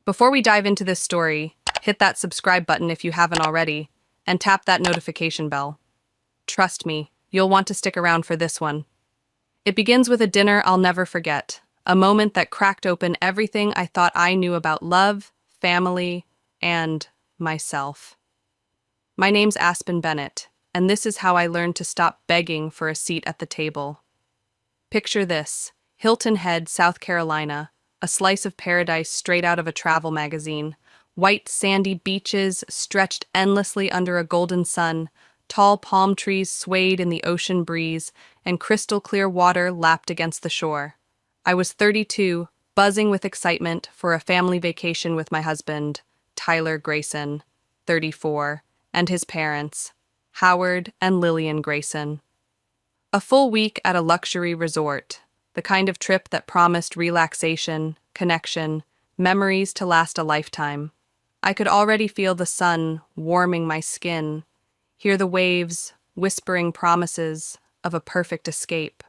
Before we dive into this story, hit that subscribe button if you haven't already, and tap that notification bell. Trust me, you'll want to stick around for this one. It begins with a dinner I'll never forget, a moment that cracked open everything I thought I knew about love, family, and myself. My name's Aspen Bennett, and this is how I learned to stop begging for a seat at the table. Picture this: Hilton Head, South Carolina, a slice of paradise straight out of a travel magazine. White sandy beaches stretched endlessly under a golden sun, tall palm trees swayed in the ocean breeze, and crystal clear water lapped against the shore. I was 32, buzzing with excitement for a family vacation with my husband, Tyler Grayson, 34, and his parents, Howard and Lillian Grayson. A full week at a luxury resort, the kind of trip that promised relaxation, connection, memories to last a lifetime. I could already feel the sun warming my skin, hear the waves whispering promises of a perfect escape.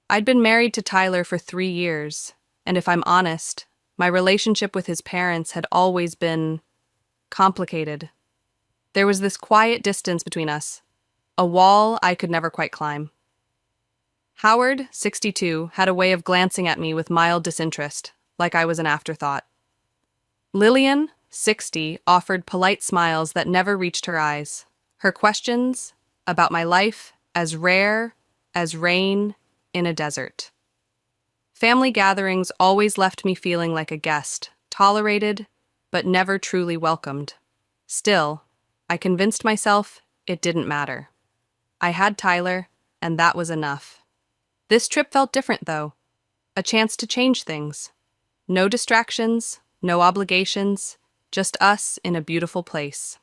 I'd been married to Tyler for 3 years, and if I'm honest, my relationship with his parents had always been complicated. There was this quiet distance between us, a wall I could never quite climb. Howard, 62, had a way of glancing at me with mild disinterest, like I was an afterthought. Lillian, 60, offered polite smiles that never reached her eyes. Her questions about my life as rare as rain in a desert. Family gatherings always left me feeling like a guest, tolerated, but never truly welcomed. Still, I convinced myself it didn't matter. I had Tyler, and that was enough. This trip felt different, though. A chance to change things. No distractions, no obligations, just us in a beautiful place.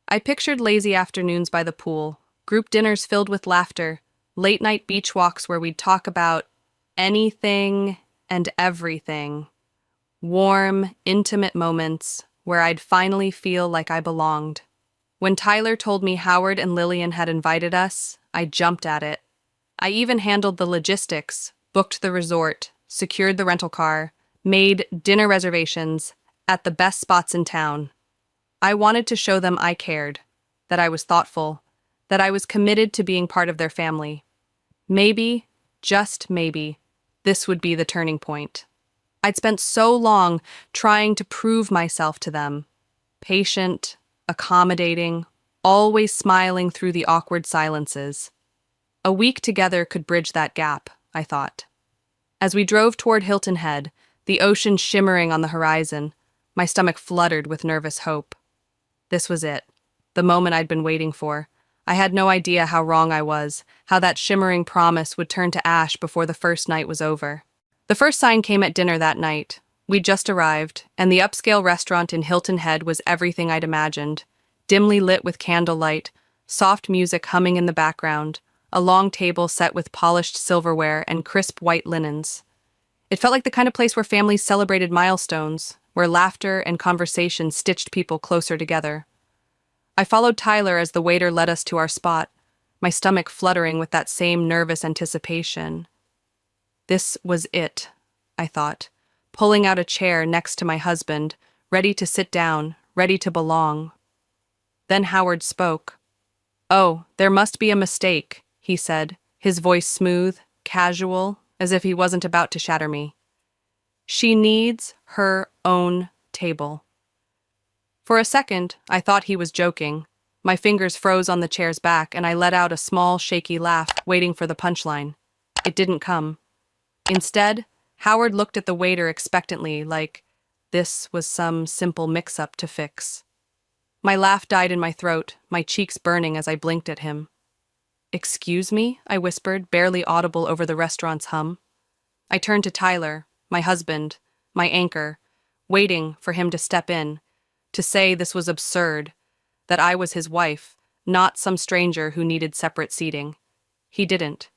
I pictured lazy afternoons by the pool, group dinners filled with laughter, late-night beach walks where we'd talk about anything and everything. Warm, intimate moments where I'd finally feel like I belonged. When Tyler told me Howard and Lillian had invited us, I jumped at it. I even handled the logistics, booked the resort, secured the rental car, made dinner reservations at the best spots in town. I wanted to show them I cared, that I was thoughtful, that I was committed to being part of their family. Maybe, just maybe, this would be the turning point. I'd spent so long trying to prove myself to them. Patient, accommodating, always smiling through the awkward silences. A week together could bridge that gap, I thought. As we drove toward Hilton Head, the ocean shimmering on the horizon, my stomach fluttered with nervous hope. This was it, the moment I'd been waiting for. I had no idea how wrong I was, how that shimmering promise would turn to ash before the first night was over. The first sign came at dinner that night. We'd just arrived, and the upscale restaurant in Hilton Head was everything I'd imagined. Dimly lit with candlelight, soft music humming in the background, a long table set with polished silverware and crisp white linens. It felt like the kind of place where families celebrated milestones, where laughter and conversation stitched people closer together. I followed Tyler as the waiter led us to our spot, my stomach fluttering with that same nervous anticipation. This was it, I thought, pulling out a chair next to my husband, ready to sit down, ready to belong. Then Howard spoke. "Oh, there must be a mistake," he said, his voice smooth, casual, as if he wasn't about to shatter me. "She needs her own table." For a second, I thought he was joking. My fingers froze on the chair's back, and I let out a small, shaky laugh, waiting for the punchline. It didn't come. Instead, Howard looked at the waiter expectantly, like this was some simple mix-up to fix. My laugh died in my throat, my cheeks burning as I blinked at him. "Excuse me?" I whispered, barely audible over the restaurant's hum. I turned to Tyler, my husband, my anchor, waiting for him to step in, to say this was absurd, that I was his wife, not some stranger who needed separate seating. He didn't.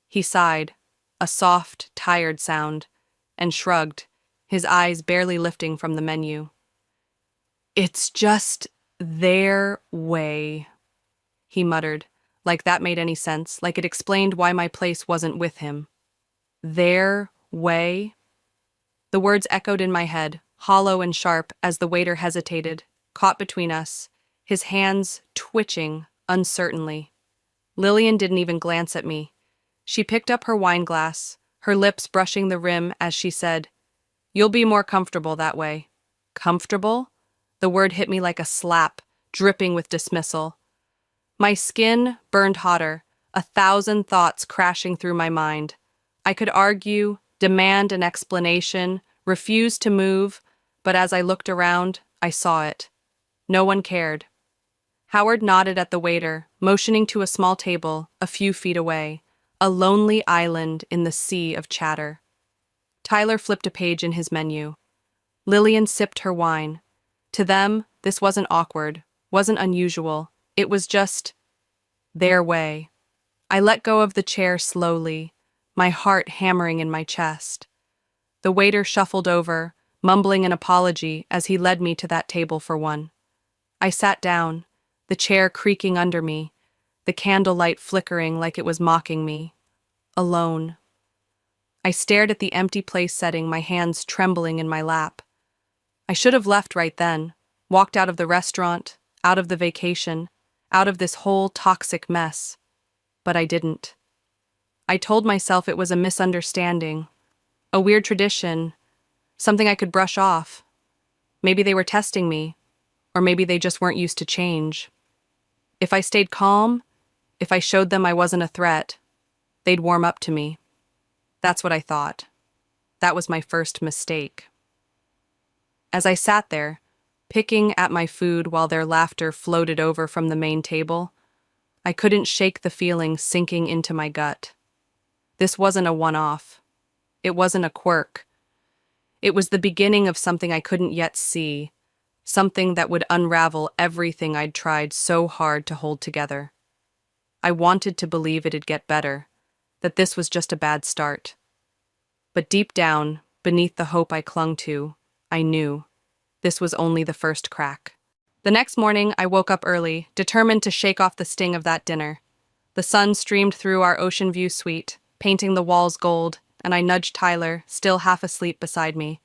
He sighed, a soft, tired sound, and shrugged, his eyes barely lifting from the menu. "It's just their way," he muttered, like that made any sense, like it explained why my place wasn't with him. Their way? The words echoed in my head, hollow and sharp as the waiter hesitated, caught between us, his hands twitching uncertainly. Lillian didn't even glance at me. She picked up her wine glass, her lips brushing the rim as she said, "You'll be more comfortable that way." Comfortable? The word hit me like a slap, dripping with dismissal. My skin burned hotter, 1,000 thoughts crashing through my mind. I could argue, demand an explanation, refuse to move, but as I looked around, I saw it. No one cared. Howard nodded at the waiter, motioning to a small table a few feet away, a lonely island in the sea of chatter. Tyler flipped a page in his menu. Lillian sipped her wine. To them, this wasn't awkward, wasn't unusual. It was just their way. I let go of the chair slowly, my heart hammering in my chest. The waiter shuffled over, mumbling an apology as he led me to that table for one. I sat down, the chair creaking under me, the candlelight flickering like it was mocking me. Alone. I stared at the empty place setting, my hands trembling in my lap. I should have left right then, walked out of the restaurant, out of the vacation, out of this whole toxic mess. But I didn't. I told myself it was a misunderstanding, a weird tradition, something I could brush off. Maybe they were testing me, or maybe they just weren't used to change. If I stayed calm, if I showed them I wasn't a threat, they'd warm up to me. That's what I thought. That was my first mistake. As I sat there, picking at my food while their laughter floated over from the main table, I couldn't shake the feeling sinking into my gut. This wasn't a one-off. It wasn't a quirk. It was the beginning of something I couldn't yet see, something that would unravel everything I'd tried so hard to hold together. I wanted to believe it'd get better, that this was just a bad start. But deep down, beneath the hope I clung to, I knew this was only the first crack. The next morning, I woke up early, determined to shake off the sting of that dinner. The sun streamed through our ocean view suite, painting the walls gold, and I nudged Tyler, still half asleep beside me.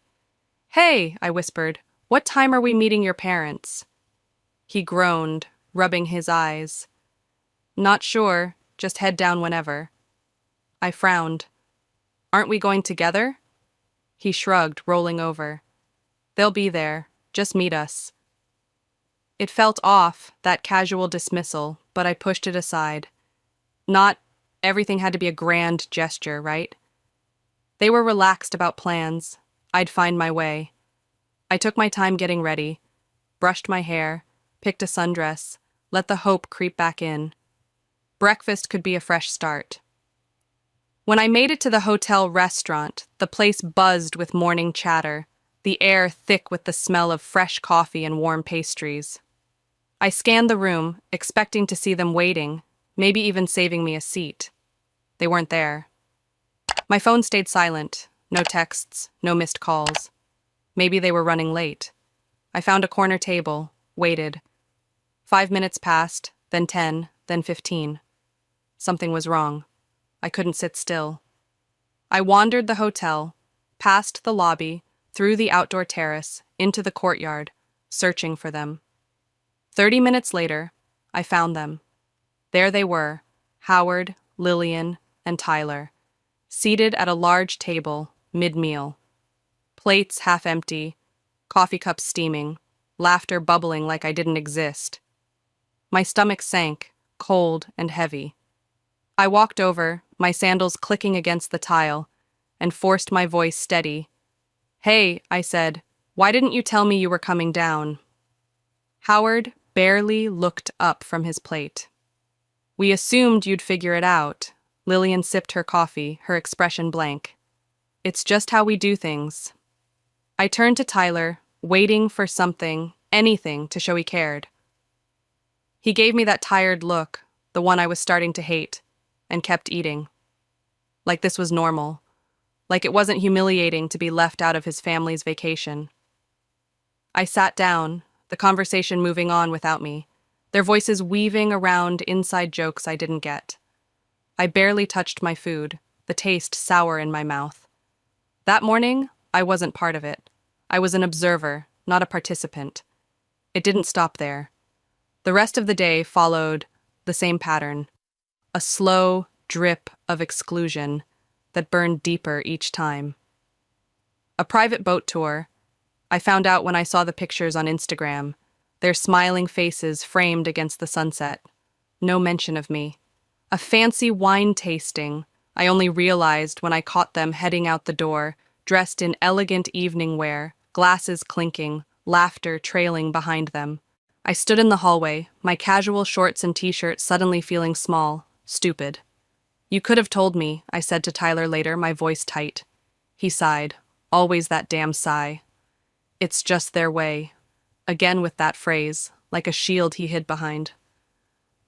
"Hey," I whispered, "what time are we meeting your parents?" He groaned, rubbing his eyes. "Not sure, just head down whenever." I frowned. "Aren't we going together?" He shrugged, rolling over. "They'll be there. Just meet us." It felt off, that casual dismissal, but I pushed it aside. Not everything had to be a grand gesture, right? They were relaxed about plans. I'd find my way. I took my time getting ready, brushed my hair, picked a sundress, let the hope creep back in. Breakfast could be a fresh start. When I made it to the hotel restaurant, the place buzzed with morning chatter, the air thick with the smell of fresh coffee and warm pastries. I scanned the room, expecting to see them waiting, maybe even saving me a seat. They weren't there. My phone stayed silent, no texts, no missed calls. Maybe they were running late. I found a corner table, waited. 5 minutes passed, then 10, then 15. Something was wrong. I couldn't sit still. I wandered the hotel, past the lobby, through the outdoor terrace, into the courtyard, searching for them. 30 minutes later, I found them. There they were, Howard, Lillian, and Tyler, seated at a large table, mid-meal. Plates half empty, coffee cups steaming, laughter bubbling like I didn't exist. My stomach sank, cold and heavy. I walked over, my sandals clicking against the tile, and forced my voice steady. "Hey," I said, "why didn't you tell me you were coming down?" Howard barely looked up from his plate. "We assumed you'd figure it out." Lillian sipped her coffee, her expression blank. "It's just how we do things." I turned to Tyler, waiting for something, anything, to show he cared. He gave me that tired look, the one I was starting to hate, and kept eating. Like this was normal. Like it wasn't humiliating to be left out of his family's vacation. I sat down, the conversation moving on without me, their voices weaving around inside jokes I didn't get. I barely touched my food, the taste sour in my mouth. That morning, I wasn't part of it. I was an observer, not a participant. It didn't stop there. The rest of the day followed the same pattern, a slow drip of exclusion that burned deeper each time. A private boat tour. I found out when I saw the pictures on Instagram, their smiling faces framed against the sunset. No mention of me. A fancy wine tasting. I only realized when I caught them heading out the door, dressed in elegant evening wear, glasses clinking, laughter trailing behind them. I stood in the hallway, my casual shorts and t-shirt suddenly feeling small, stupid. "You could have told me," I said to Tyler later, my voice tight. He sighed. Always that damn sigh. "It's just their way." Again with that phrase, like a shield he hid behind.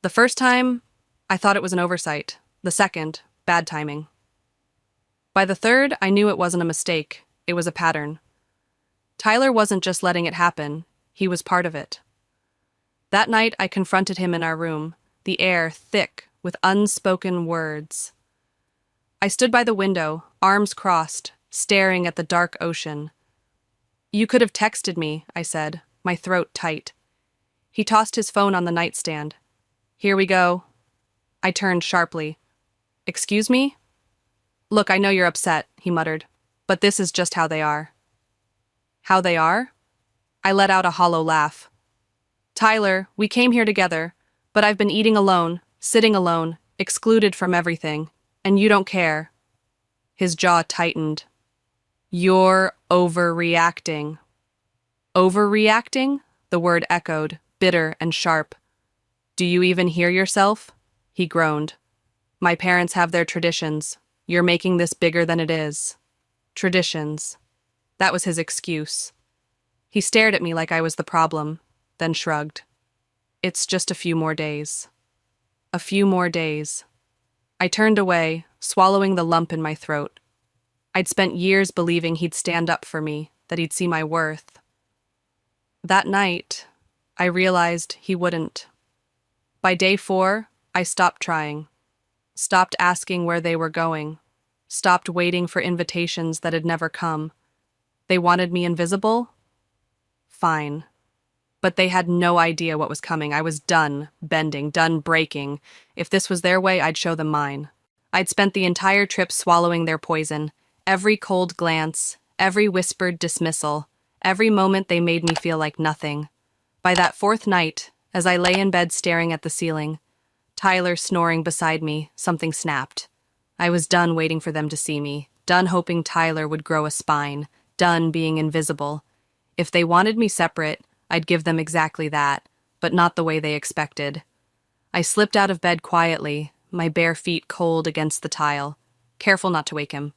The first time, I thought it was an oversight. The second, bad timing. By the third, I knew it wasn't a mistake. It was a pattern. Tyler wasn't just letting it happen. He was part of it. That night, I confronted him in our room, the air thick with unspoken words. I stood by the window, arms crossed, staring at the dark ocean. "You could have texted me," I said, my throat tight. He tossed his phone on the nightstand. "Here we go." I turned sharply. "Excuse me?" "Look, I know you're upset," he muttered, "but this is just how they are." "How they are?" I let out a hollow laugh. "Tyler, we came here together, but I've been eating alone, sitting alone, excluded from everything, and you don't care." His jaw tightened. "You're overreacting." "Overreacting?" The word echoed, bitter and sharp. "Do you even hear yourself?" He groaned. "My parents have their traditions. You're making this bigger than it is." Traditions. That was his excuse. He stared at me like I was the problem, then shrugged. "It's just a few more days." A few more days. I turned away, swallowing the lump in my throat. I'd spent years believing he'd stand up for me, that he'd see my worth. That night, I realized he wouldn't. By day 4, I stopped trying. Stopped asking where they were going. Stopped waiting for invitations that had never come. They wanted me invisible? Fine. But they had no idea what was coming. I was done bending, done breaking. If this was their way, I'd show them mine. I'd spent the entire trip swallowing their poison. Every cold glance, every whispered dismissal, every moment they made me feel like nothing. By that 4th night, as I lay in bed staring at the ceiling, Tyler snoring beside me, something snapped. I was done waiting for them to see me, done hoping Tyler would grow a spine, done being invisible. If they wanted me separate, I'd give them exactly that, but not the way they expected. I slipped out of bed quietly, my bare feet cold against the tile, careful not to wake him.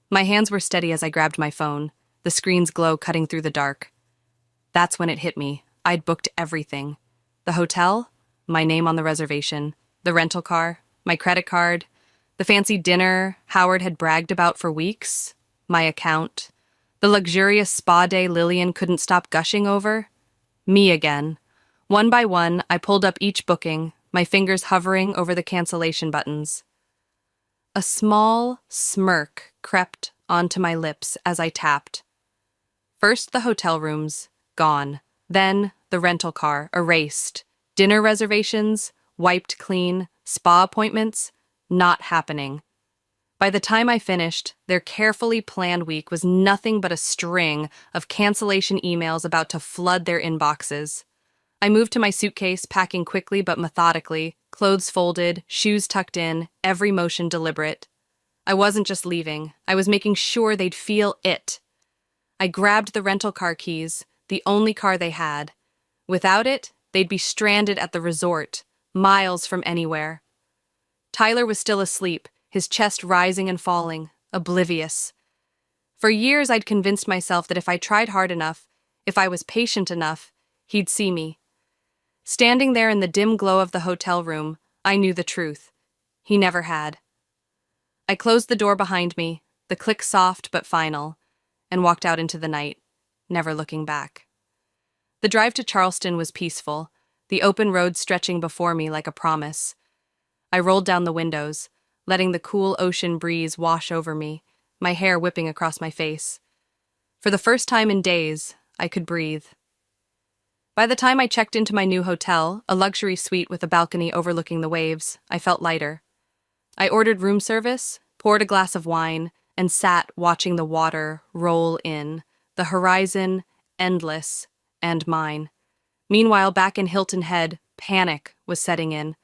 My hands were steady as I grabbed my phone, the screen's glow cutting through the dark. That's when it hit me. I'd booked everything. The hotel, my name on the reservation, the rental car, my credit card, the fancy dinner Howard had bragged about for weeks, my account, the luxurious spa day Lillian couldn't stop gushing over. Me again. One by one, I pulled up each booking, my fingers hovering over the cancellation buttons. A small smirk crept onto my lips as I tapped. First the hotel rooms, gone. Then the rental car, erased. Dinner reservations, wiped clean. Spa appointments, not happening. By the time I finished, their carefully planned week was nothing but a string of cancellation emails about to flood their inboxes. I moved to my suitcase, packing quickly but methodically, clothes folded, shoes tucked in, every motion deliberate. I wasn't just leaving, I was making sure they'd feel it. I grabbed the rental car keys, the only car they had. Without it, they'd be stranded at the resort, miles from anywhere. Tyler was still asleep, his chest rising and falling, oblivious. For years I'd convinced myself that if I tried hard enough, if I was patient enough, he'd see me. Standing there in the dim glow of the hotel room, I knew the truth. He never had. I closed the door behind me, the click soft but final, and walked out into the night, never looking back. The drive to Charleston was peaceful, the open road stretching before me like a promise. I rolled down the windows, letting the cool ocean breeze wash over me, my hair whipping across my face. For the first time in days, I could breathe. By the time I checked into my new hotel, a luxury suite with a balcony overlooking the waves, I felt lighter. I ordered room service, poured a glass of wine, and sat watching the water roll in, the horizon endless, and mine. Meanwhile, back in Hilton Head, panic was setting in.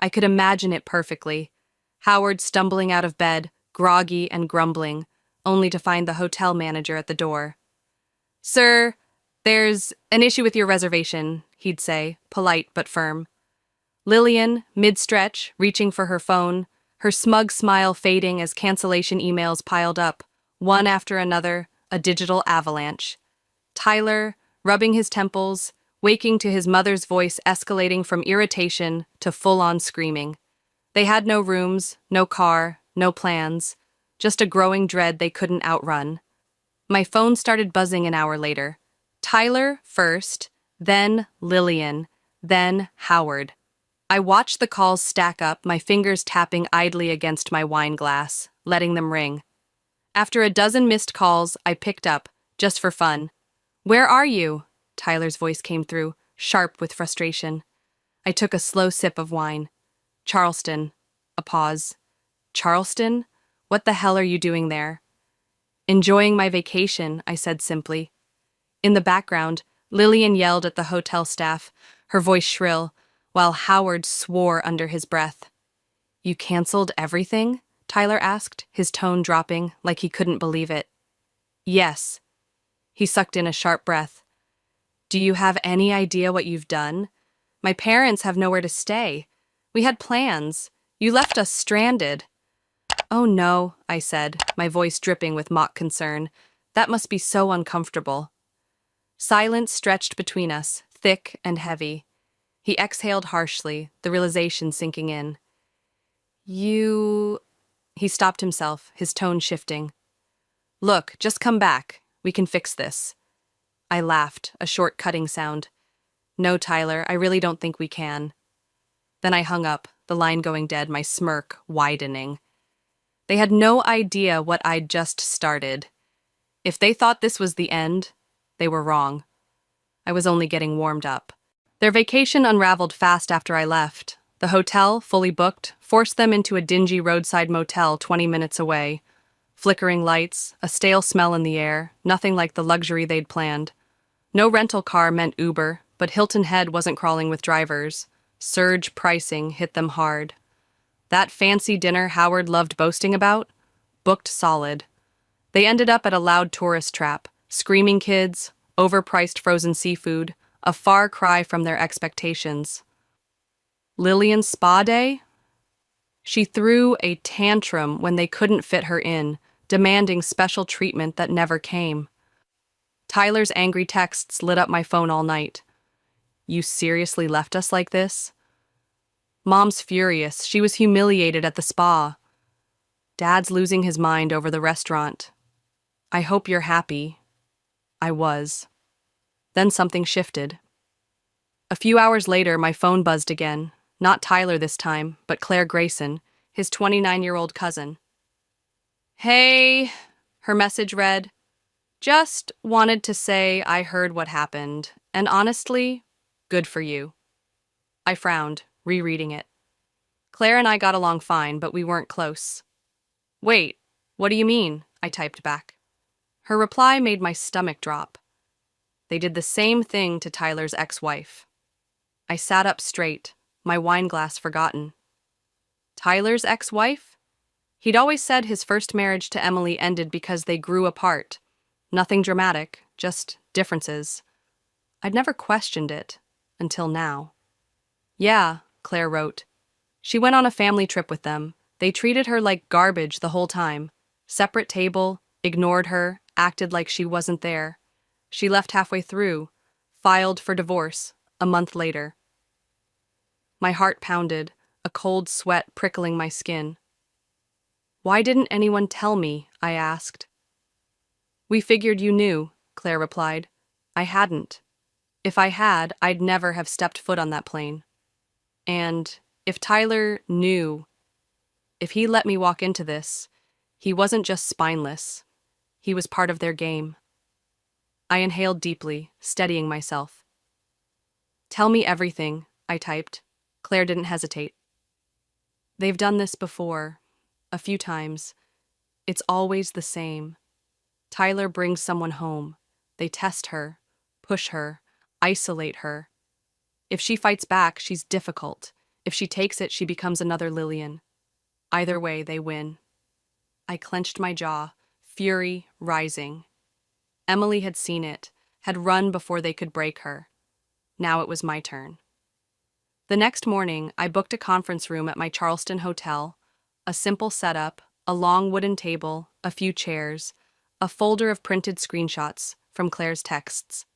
I could imagine it perfectly. Howard stumbling out of bed, groggy and grumbling, only to find the hotel manager at the door. "Sir, there's an issue with your reservation," he'd say, polite but firm. Lillian, mid-stretch, reaching for her phone, her smug smile fading as cancellation emails piled up, one after another, a digital avalanche. Tyler, rubbing his temples, waking to his mother's voice escalating from irritation to full-on screaming. They had no rooms, no car, no plans, just a growing dread they couldn't outrun. My phone started buzzing an hour later. Tyler first, then Lillian, then Howard. I watched the calls stack up, my fingers tapping idly against my wine glass, letting them ring. After a dozen missed calls, I picked up, just for fun. "Where are you?" Tyler's voice came through, sharp with frustration. I took a slow sip of wine. "Charleston." A pause. "Charleston? What the hell are you doing there?" "Enjoying my vacation," I said simply. In the background, Lillian yelled at the hotel staff, her voice shrill, while Howard swore under his breath. "You canceled everything?" Tyler asked, his tone dropping like he couldn't believe it. "Yes." He sucked in a sharp breath. "Do you have any idea what you've done? My parents have nowhere to stay. We had plans. You left us stranded." "Oh no," I said, my voice dripping with mock concern. "That must be so uncomfortable." Silence stretched between us, thick and heavy. He exhaled harshly, the realization sinking in. "You—" He stopped himself, his tone shifting. "Look, just come back. We can fix this." I laughed, a short cutting sound. "No, Tyler, I really don't think we can." Then I hung up, the line going dead, my smirk widening. They had no idea what I'd just started. If they thought this was the end, they were wrong. I was only getting warmed up. Their vacation unraveled fast after I left. The hotel, fully booked, forced them into a dingy roadside motel 20 minutes away. Flickering lights, a stale smell in the air, nothing like the luxury they'd planned. No rental car meant Uber, but Hilton Head wasn't crawling with drivers. Surge pricing hit them hard. That fancy dinner Howard loved boasting about? Booked solid. They ended up at a loud tourist trap, screaming kids, overpriced frozen seafood, a far cry from their expectations. Lillian's spa day? She threw a tantrum when they couldn't fit her in, demanding special treatment that never came. Tyler's angry texts lit up my phone all night. "You seriously left us like this?" Mom's furious. She was humiliated at the spa. Dad's losing his mind over the restaurant. "I hope you're happy." I was. Then something shifted. A few hours later, my phone buzzed again. Not Tyler this time, but Claire Grayson, his 29-year-old cousin. "Hey," her message read. "Just wanted to say I heard what happened, and honestly, good for you." I frowned, rereading it. Claire and I got along fine, but we weren't close. "Wait, what do you mean?" I typed back. Her reply made my stomach drop. They did the same thing to Tyler's ex-wife. I sat up straight, my wine glass forgotten. Tyler's ex-wife? He'd always said his first marriage to Emily ended because they grew apart. Nothing dramatic, just differences. I'd never questioned it, until now. "Yeah," Claire wrote. "She went on a family trip with them. They treated her like garbage the whole time. Separate table, ignored her, acted like she wasn't there. She left halfway through, filed for divorce, a month later." My heart pounded, a cold sweat prickling my skin. "Why didn't anyone tell me?" I asked. "We figured you knew," Claire replied. "I hadn't. If I had, I'd never have stepped foot on that plane. And if Tyler knew, if he let me walk into this, he wasn't just spineless. He was part of their game." I inhaled deeply, steadying myself. Tell me everything, I typed. Claire didn't hesitate. They've done this before, a few times. It's always the same. Tyler brings someone home. They test her, push her, isolate her. If she fights back, she's difficult. If she takes it, she becomes another Lillian. Either way, they win. I clenched my jaw, fury rising. Emily had seen it, had run before they could break her. Now it was my turn. The next morning, I booked a conference room at my Charleston hotel, a simple setup, a long wooden table, a few chairs, a folder of printed screenshots from Claire's texts.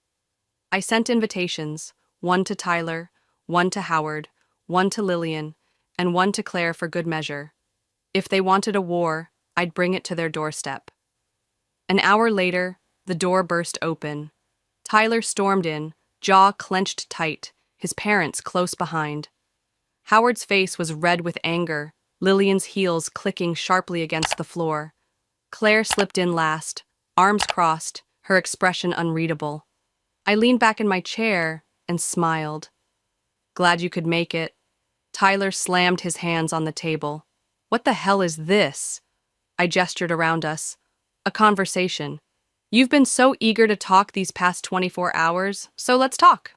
I sent invitations, one to Tyler, one to Howard, one to Lillian, and one to Claire for good measure. If they wanted a war, I'd bring it to their doorstep. An hour later, the door burst open. Tyler stormed in, jaw clenched tight, his parents close behind. Howard's face was red with anger, Lillian's heels clicking sharply against the floor. Claire slipped in last, arms crossed, her expression unreadable. I leaned back in my chair and smiled. Glad you could make it. Tyler slammed his hands on the table. What the hell is this? I gestured around us. A conversation. You've been so eager to talk these past 24 hours, so let's talk.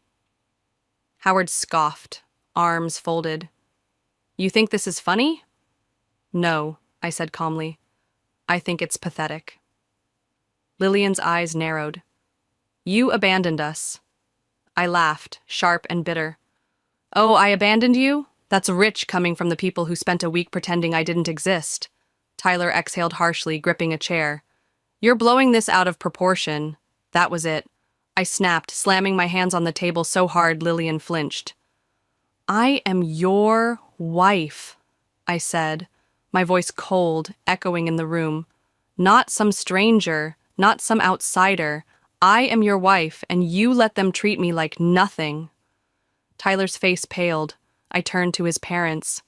Howard scoffed, arms folded. You think this is funny? No, I said calmly. I think it's pathetic. Lillian's eyes narrowed. You abandoned us. I laughed, sharp and bitter. Oh, I abandoned you? That's rich coming from the people who spent a week pretending I didn't exist. Tyler exhaled harshly, gripping a chair. You're blowing this out of proportion. That was it. I snapped, slamming my hands on the table so hard Lillian flinched. I am your wife, I said, my voice cold, echoing in the room. Not some stranger, not some outsider. I am your wife, and you let them treat me like nothing. Tyler's face paled. I turned to his parents.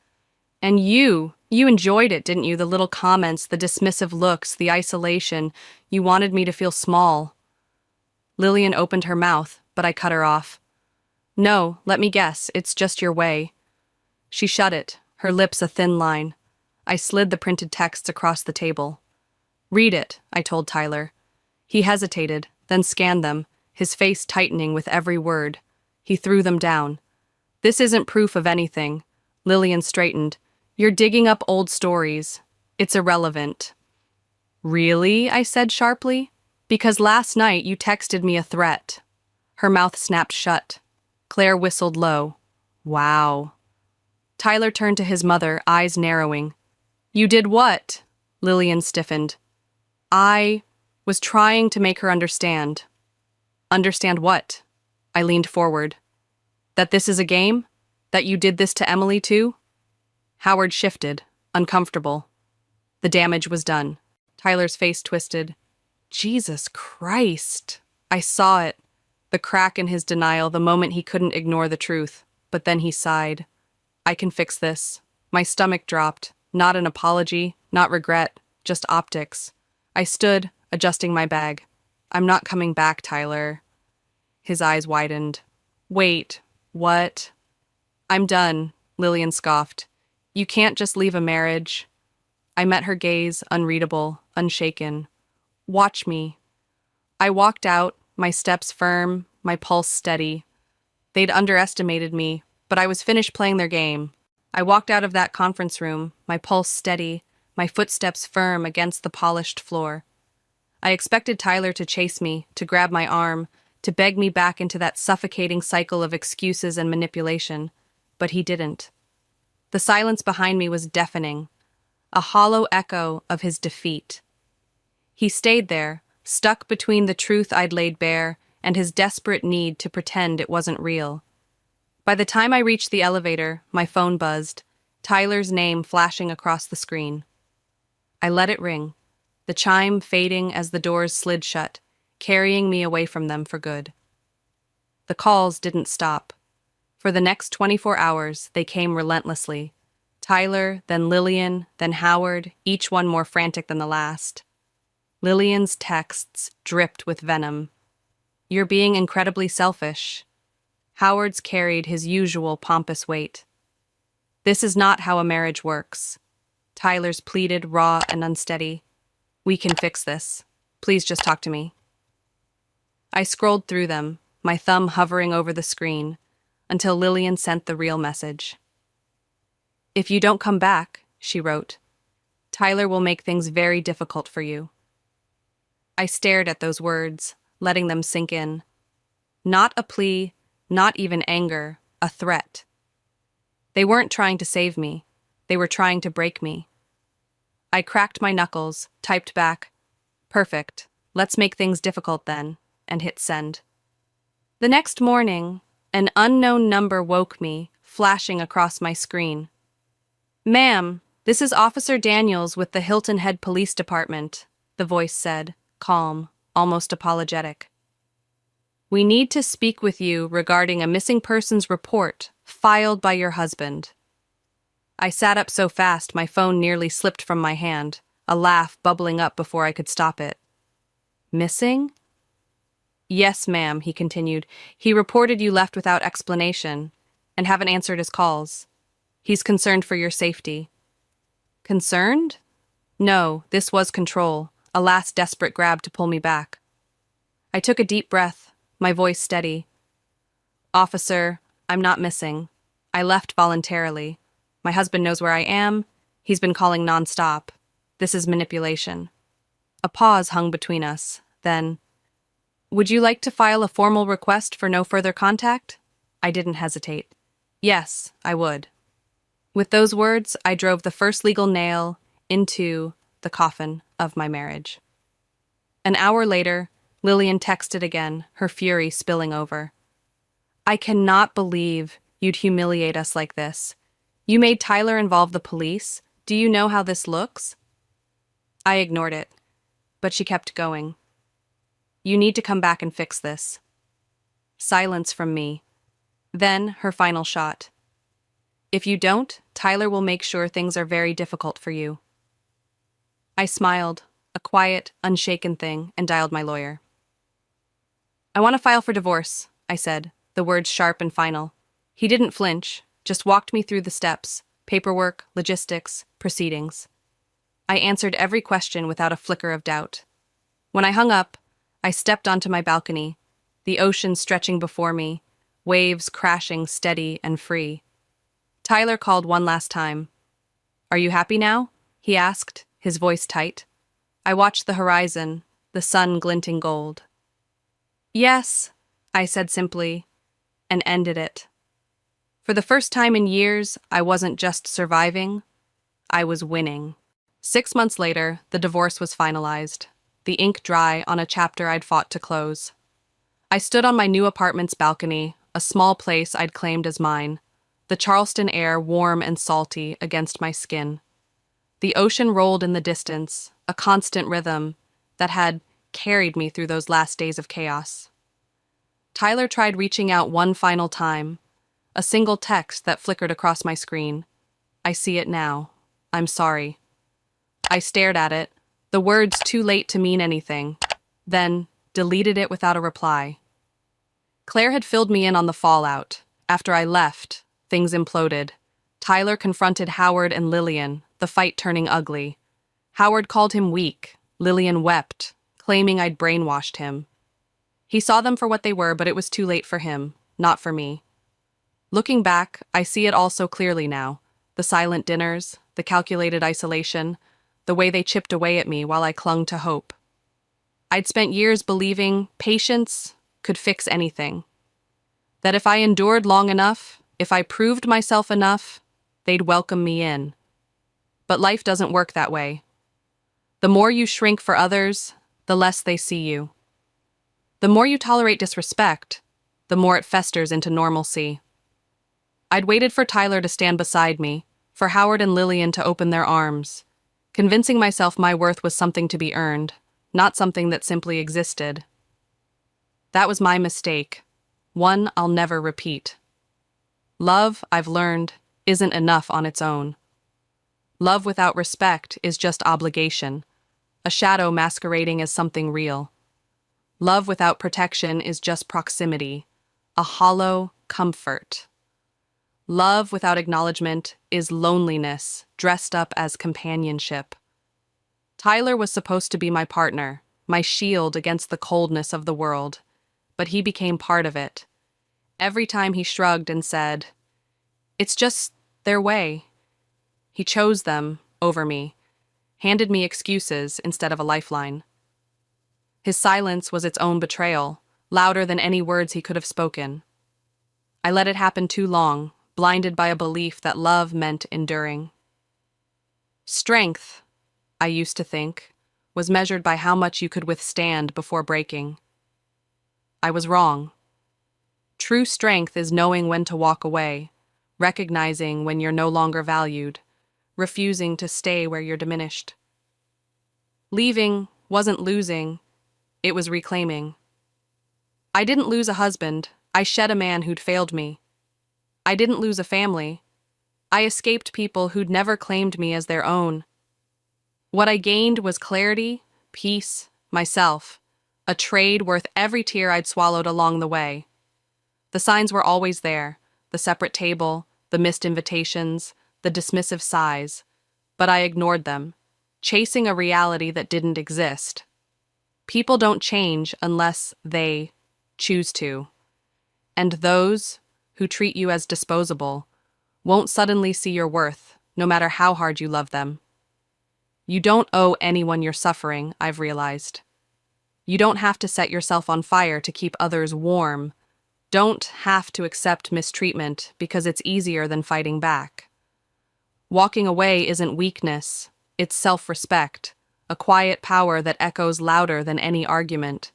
And you enjoyed it, didn't you? The little comments, the dismissive looks, the isolation. You wanted me to feel small. Lillian opened her mouth, but I cut her off. No, let me guess, it's just your way. She shut it, her lips a thin line. I slid the printed texts across the table. Read it, I told Tyler. He hesitated, then scanned them, his face tightening with every word. He threw them down. This isn't proof of anything. Lillian straightened. You're digging up old stories. It's irrelevant. Really? I said sharply. Because last night you texted me a threat. Her mouth snapped shut. Claire whistled low. Wow. Tyler turned to his mother, eyes narrowing. You did what? Lillian stiffened. I was trying to make her understand. Understand what? I leaned forward. That this is a game? That you did this to Emily too? Howard shifted, uncomfortable. The damage was done. Tyler's face twisted. Jesus Christ. I saw it. The crack in his denial, the moment he couldn't ignore the truth. But then he sighed. I can fix this. My stomach dropped. Not an apology, not regret, just optics. I stood, adjusting my bag. I'm not coming back, Tyler. His eyes widened. Wait, what? I'm done, Lillian scoffed. You can't just leave a marriage. I met her gaze, unreadable, unshaken. Watch me. I walked out, my steps firm, my pulse steady. They'd underestimated me, but I was finished playing their game. I walked out of that conference room, my pulse steady, my footsteps firm against the polished floor. I expected Tyler to chase me, to grab my arm, to beg me back into that suffocating cycle of excuses and manipulation, but he didn't. The silence behind me was deafening, a hollow echo of his defeat. He stayed there, stuck between the truth I'd laid bare and his desperate need to pretend it wasn't real. By the time I reached the elevator, my phone buzzed, Tyler's name flashing across the screen. I let it ring, the chime fading as the doors slid shut, carrying me away from them for good. The calls didn't stop. For the next 24 hours, they came relentlessly. Tyler, then Lillian, then Howard, each one more frantic than the last. Lillian's texts dripped with venom. You're being incredibly selfish. Howard's carried his usual pompous weight. This is not how a marriage works. Tyler's pleaded, raw and unsteady. We can fix this. Please just talk to me. I scrolled through them, my thumb hovering over the screen, until Lillian sent the real message. If you don't come back, she wrote, Tyler will make things very difficult for you. I stared at those words, letting them sink in. Not a plea, not even anger, a threat. They weren't trying to save me. They were trying to break me. I cracked my knuckles, typed back, Perfect, let's make things difficult then, and hit send. The next morning, an unknown number woke me, flashing across my screen. Ma'am, this is Officer Daniels with the Hilton Head Police Department, the voice said, calm, almost apologetic. We need to speak with you regarding a missing persons report filed by your husband. I sat up so fast my phone nearly slipped from my hand, a laugh bubbling up before I could stop it. Missing? Yes, ma'am, he continued. He reported you left without explanation and haven't answered his calls. He's concerned for your safety. Concerned? No, this was control, a last desperate grab to pull me back. I took a deep breath, my voice steady. Officer, I'm not missing. I left voluntarily. My husband knows where I am. He's been calling nonstop. This is manipulation. A pause hung between us. Then, would you like to file a formal request for no further contact? I didn't hesitate. Yes, I would. With those words, I drove the first legal nail into the coffin of my marriage. An hour later, Lillian texted again, her fury spilling over. I cannot believe you'd humiliate us like this. You made Tyler involve the police. Do you know how this looks? I ignored it, but she kept going. You need to come back and fix this. Silence from me. Then her final shot. If you don't, Tyler will make sure things are very difficult for you. I smiled, a quiet, unshaken thing, and dialed my lawyer. I want to file for divorce, I said, the words sharp and final. He didn't flinch, just walked me through the steps, paperwork, logistics, proceedings. I answered every question without a flicker of doubt. When I hung up, I stepped onto my balcony, the ocean stretching before me, waves crashing steady and free. Tyler called one last time. Are you happy now? He asked, his voice tight. I watched the horizon, the sun glinting gold. Yes, I said simply, and ended it. For the first time in years, I wasn't just surviving, I was winning. 6 months later, the divorce was finalized, the ink dry on a chapter I'd fought to close. I stood on my new apartment's balcony, a small place I'd claimed as mine, the Charleston air warm and salty against my skin. The ocean rolled in the distance, a constant rhythm that had carried me through those last days of chaos. Tyler tried reaching out one final time, a single text that flickered across my screen. I see it now. I'm sorry. I stared at it, the words too late to mean anything, then deleted it without a reply. Claire had filled me in on the fallout. After I left, things imploded. Tyler confronted Howard and Lillian, the fight turning ugly. Howard called him weak. Lillian wept, claiming I'd brainwashed him. He saw them for what they were, but it was too late for him, not for me. Looking back, I see it all so clearly now. The silent dinners, the calculated isolation, the way they chipped away at me while I clung to hope. I'd spent years believing patience could fix anything. That if I endured long enough, if I proved myself enough, they'd welcome me in. But life doesn't work that way. The more you shrink for others, the less they see you. The more you tolerate disrespect, the more it festers into normalcy. I'd waited for Tyler to stand beside me, for Howard and Lillian to open their arms, convincing myself my worth was something to be earned, not something that simply existed. That was my mistake, one I'll never repeat. Love, I've learned, isn't enough on its own. Love without respect is just obligation, a shadow masquerading as something real. Love without protection is just proximity, a hollow comfort. Love without acknowledgement is loneliness, dressed up as companionship. Tyler was supposed to be my partner, my shield against the coldness of the world, but he became part of it. Every time he shrugged and said, "It's just their way," he chose them over me, handed me excuses instead of a lifeline. His silence was its own betrayal, louder than any words he could have spoken. I let it happen too long, blinded by a belief that love meant enduring. Strength, I used to think, was measured by how much you could withstand before breaking. I was wrong. True strength is knowing when to walk away, recognizing when you're no longer valued, refusing to stay where you're diminished. Leaving wasn't losing, it was reclaiming. I didn't lose a husband, I shed a man who'd failed me. I didn't lose a family. I escaped people who'd never claimed me as their own. What I gained was clarity, peace, myself, a trade worth every tear I'd swallowed along the way. The signs were always there, the separate table, the missed invitations, the dismissive sighs, but I ignored them, chasing a reality that didn't exist. People don't change unless they choose to, and those who treat you as disposable won't suddenly see your worth, no matter how hard you love them. You don't owe anyone your suffering, I've realized. You don't have to set yourself on fire to keep others warm. Don't have to accept mistreatment because it's easier than fighting back. Walking away isn't weakness, it's self-respect, a quiet power that echoes louder than any argument.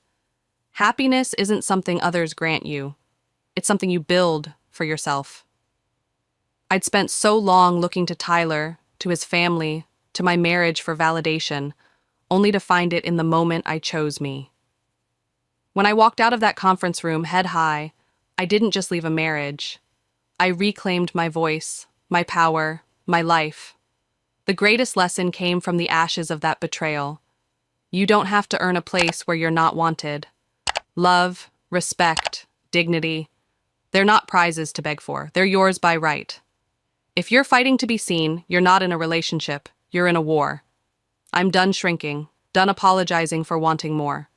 Happiness isn't something others grant you. It's something you build for yourself. I'd spent so long looking to Tyler, to his family, to my marriage for validation, only to find it in the moment I chose me. When I walked out of that conference room head high, I didn't just leave a marriage. I reclaimed my voice, my power, my life. The greatest lesson came from the ashes of that betrayal. You don't have to earn a place where you're not wanted. Love, respect, dignity, they're not prizes to beg for. They're yours by right. If you're fighting to be seen, you're not in a relationship. You're in a war. I'm done shrinking, done apologizing for wanting more.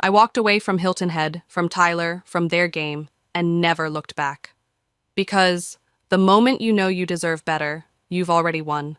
I walked away from Hilton Head, from Tyler, from their game, and never looked back. Because the moment you know you deserve better, you've already won.